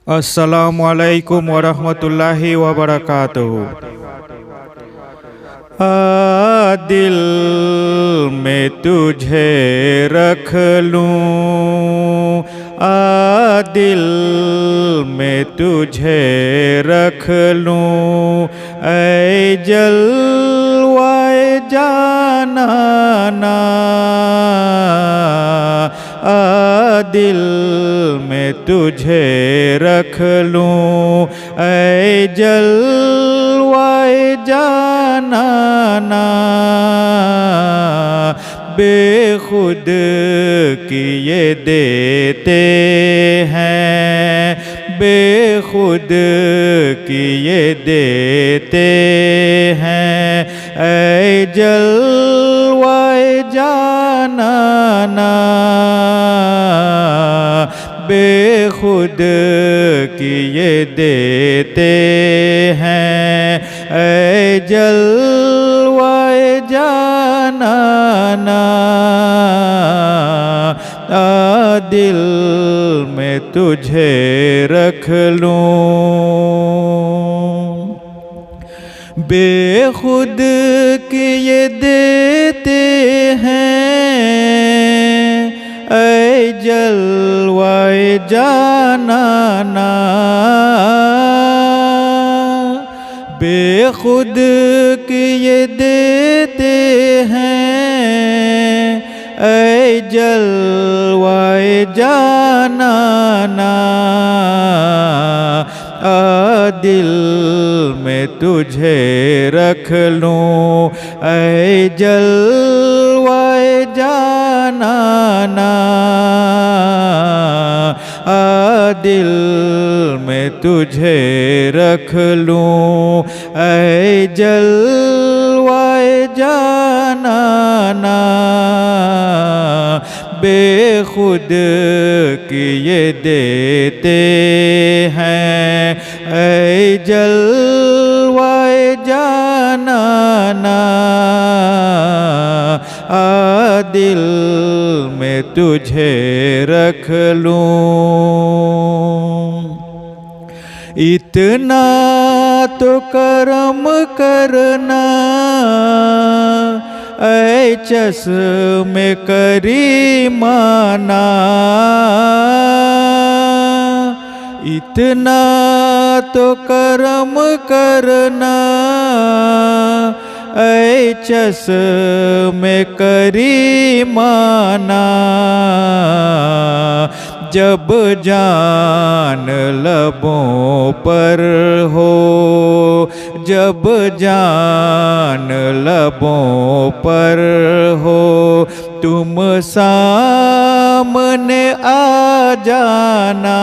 अस्सलामुअलैकुम वरहमतुल्लाहि वबरकातुहू। दिल में तुझे रख लूं, दिल में तुझे रख लूं, ऐ जलवाए जानाना। दिल में तुझे रख लूं, ऐ जलवाए जानाना। बेखुद किए देते हैं, बेखुद किए देते हैं, ऐ जलवाए जानाना। बेखुद किए देते हैं, ऐ जलवाए जानाना। दिल में तुझे रख लूं, बेखुद किए देते हैं, ऐ जलवाए जानाना। बेखुद किए देते हैं, ऐ जलवाए जानाना। दिल में तुझे रख लूं, ऐ जलवाए जानाना। दिल में तुझे रख लूं, ऐ जलवाए जानाना। बेखुद किए देते हैं, ऐ जलवाए जानाना। दिल में तुझे रख लूं, इतना तो करम करना, ऐ चश्मे करीमाना। इतना तो करम करना, ऐ चश्मे करीमाना। जब जान लबों पर हो, जब जान लबों पर हो, तुम सामने आ जाना।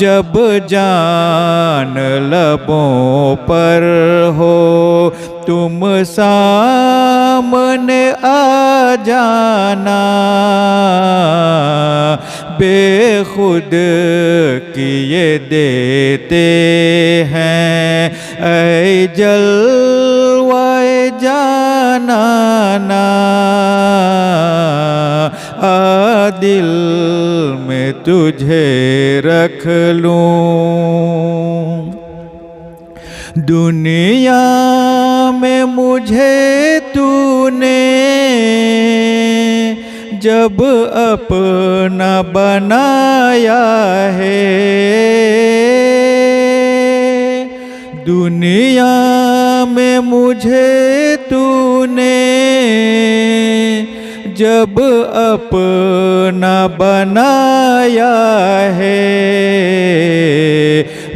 जब जान लबों पर हो, तुम सामने आ जाना। बेखुद किए देते हैं, ऐ जलवाए जानाना। दिल में तुझे रख लूं, दुनिया में मुझे तूने जब अपना बनाया है। दुनिया में मुझे तूने जब अपना बनाया है,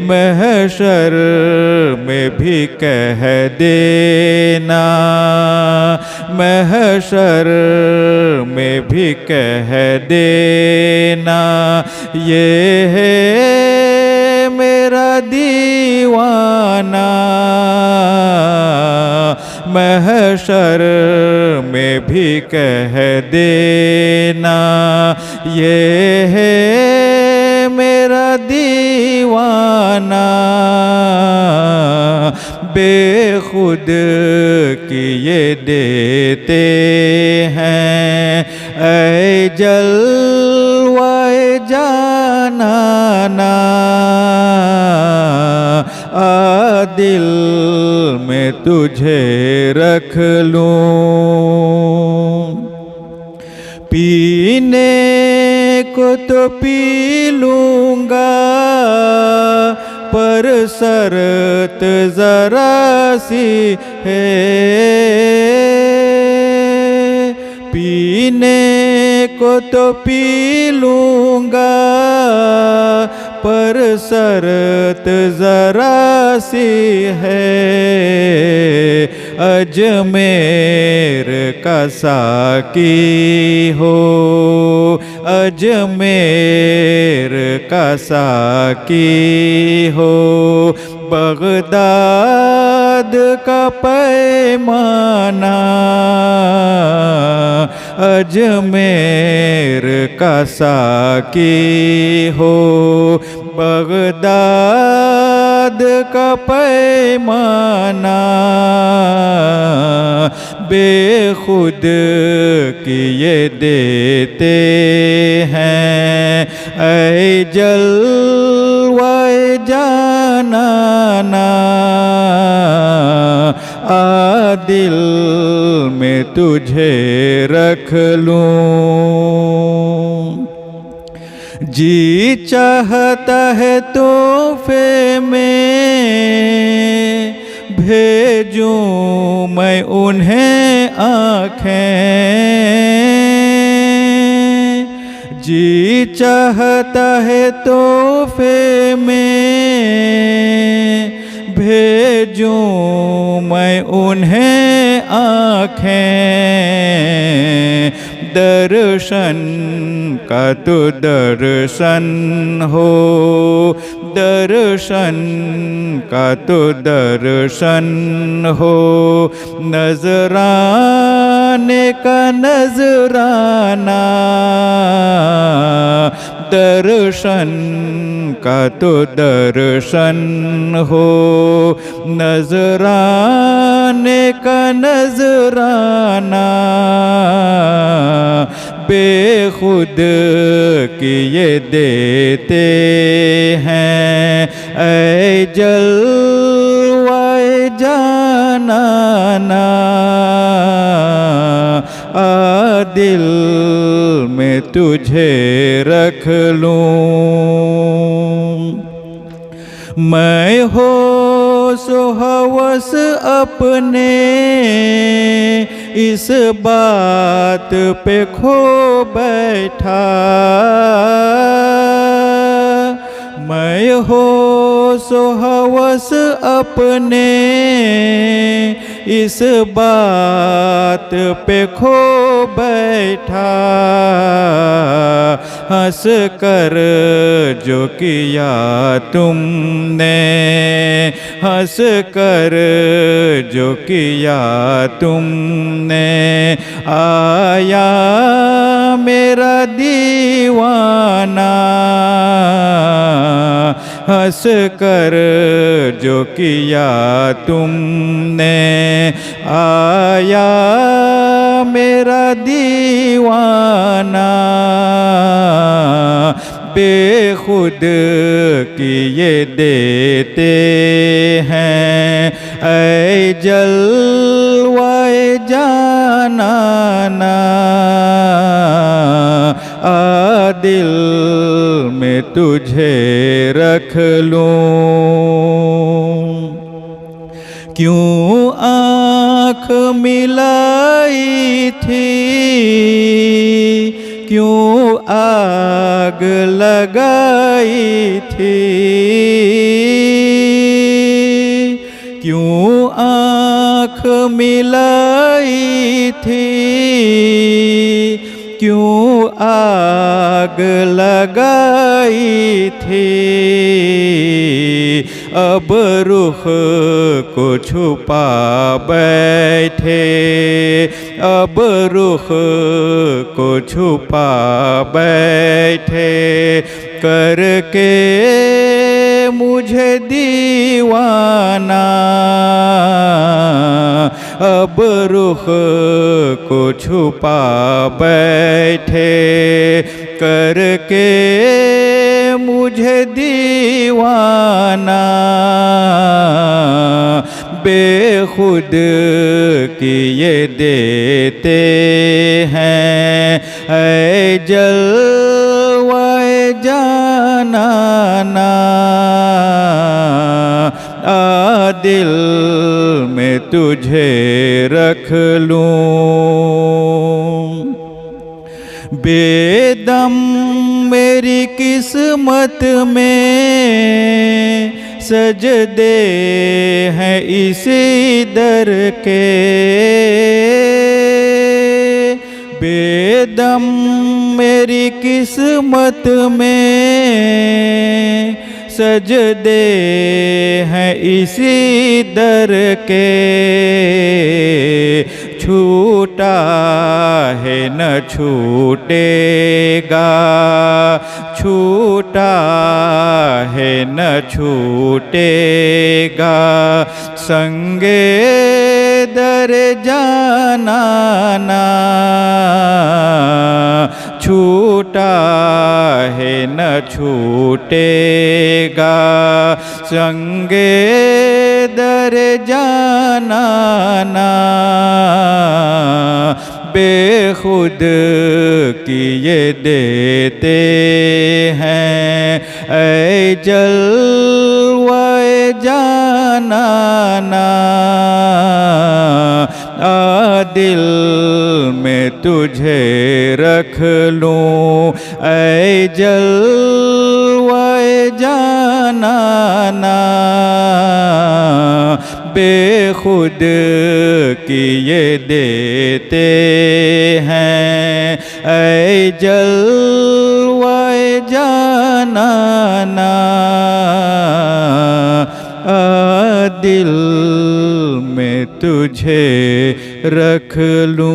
महशर में भी कह देना, महशर में भी कह देना, ये है मेरा दीवाना। महशर में भी कह देना, ये है मेरा दीवाना। बेखुद किए देते हैं, ऐ जलवाए जाना। तुझे रख लूं। पीने को तो पी लूँगा पर शर्त जरा सी है। पीने को तो पी लूँगा पर शर्त जरा सी है। अजमेर का साकी हो, अजमेर का साकी हो, बगदाद का पैमाना, अजमेर का साकी हो, बगदाद का पैमाना। बेखुद किए देते हैं ऐ जलवाए जानाना। दिल में तुझे रख लूं। जी चाहता है तोहफे में भेजूं मैं उन्हें आँखें। जी चाहता है तोहफे में भेजूं मैं उन्हें आँखें। दर्शन का तो दर्शन हो, दर्शन का तो दर्शन हो, नजराने का नजराना। दर्शन का तो दर्शन हो, नजराने का नजराना। बेखुद किए देते हैं ऐ जलवाए जानाना। दिल में तुझे रख लूं। मैं होश हवस अपने इस बात पे खो बैठा। मैं होश हवस अपने इस बात पे खो बैठा। हंस कर जो किया तुमने, हंस कर जो किया तुमने। आया मेरा दीवाना, हंस कर जो किया तुमने। आया मेरा दीवाना। बेखुद किए देते हैं ऐ जलवाए जानाना। दिल में तुझे रख लूं। क्यों आँख मिलाई थी, क्यों आग लगाई थी। क्यों आँख मिलाई थी, क्यों आग लगाई थी। अब रुख को छुपा बैठे, अब रुख को छुपा बैठे। करके मुझे दीवाना, अब रुख को छुपा बैठे। करके मुझे दीवाना। बेखुद किए देते हैं। ऐ जलवाए जानाना आ दिल में तुझे रख लूं। बेदम मेरी किस्मत में सजदे हैं इसी दर के। बेदम मेरी किस्मत में सजदे हैं इसी दर के। छूटा है न छूटेगा, छूटा है न छूटेगा, संगे दर जानाना। छूटा है न छूटेगा, संगे दर जानाना। बेखुद किए देते हैं। ऐ जलवाए जानाना आ दिल में तुझे रख लूं। ऐ जलवाए जानाना बेखुद किए देते हैं। ऐ जलवाए जानाना आ दिल में तुझे रख लूं।